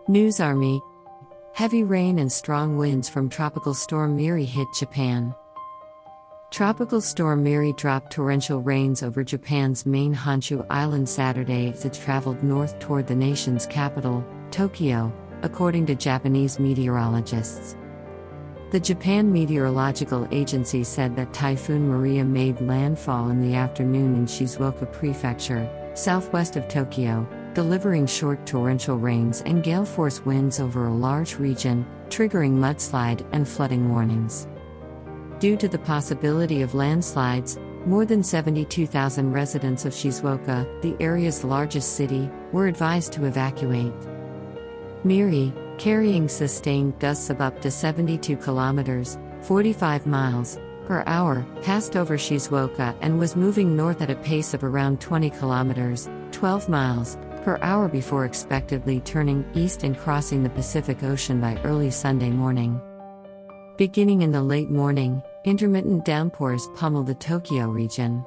NewsRme. Heavy rain and strong winds from Tropical Storm Meari hit Japan. Tropical Storm Meari dropped torrential rains over Japan's main Honshu island Saturday as it traveled north toward the nation's capital, Tokyo, according to Japanese meteorologists. The Japan Meteorological Agency said that Typhoon Maria made landfall in the afternoon in Shizuoka Prefecture, southwest of Tokyo, delivering short torrential rains and gale-force winds over a large region, triggering mudslide and flooding warnings. Due to the possibility of landslides, more than 72,000 residents of Shizuoka, the area's largest city, were advised to evacuate. Meari, carrying sustained gusts of up to 72 kilometers, 45 miles per hour, passed over Shizuoka and was moving north at a pace of around 20 kilometers, 12 miles per hour before expectedly turning east and crossing the Pacific Ocean by early Sunday morning. Beginning in the late morning, intermittent downpours pummeled the Tokyo region.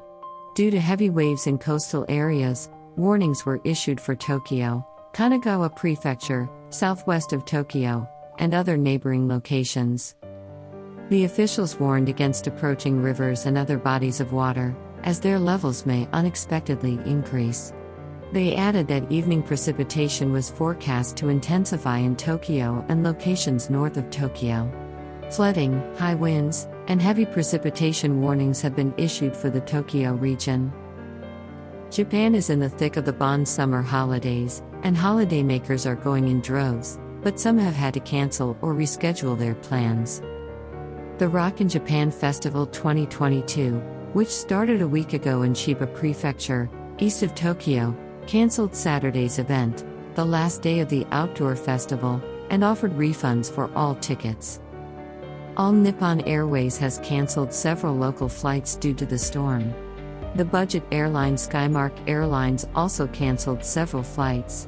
Due to heavy waves in coastal areas, warnings were issued for Tokyo, Kanagawa Prefecture, southwest of Tokyo, and other neighboring locations. The officials warned against approaching rivers and other bodies of water, as their levels may unexpectedly increase. They added that evening precipitation was forecast to intensify in Tokyo and locations north of Tokyo. Flooding, high winds, and heavy precipitation warnings have been issued for the Tokyo region. Japan is in the thick of the Bon summer holidays, and holidaymakers are going in droves, but some have had to cancel or reschedule their plans. The Rock in Japan Festival 2022, which started a week ago in Chiba Prefecture, east of Tokyo, canceled Saturday's event, the last day of the outdoor festival, and offered refunds for all tickets. All Nippon Airways has canceled several local flights due to the storm. The budget airline Skymark Airlines also canceled several flights.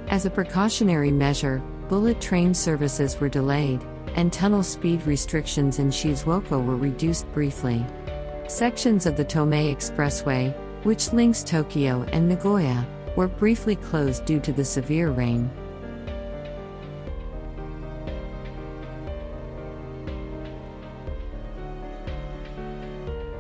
As a precautionary measure, bullet train services were delayed, and tunnel speed restrictions in Shizuoka were reduced briefly. Sections of the Tomei Expressway, which links Tokyo and Nagoya, were briefly closed due to the severe rain.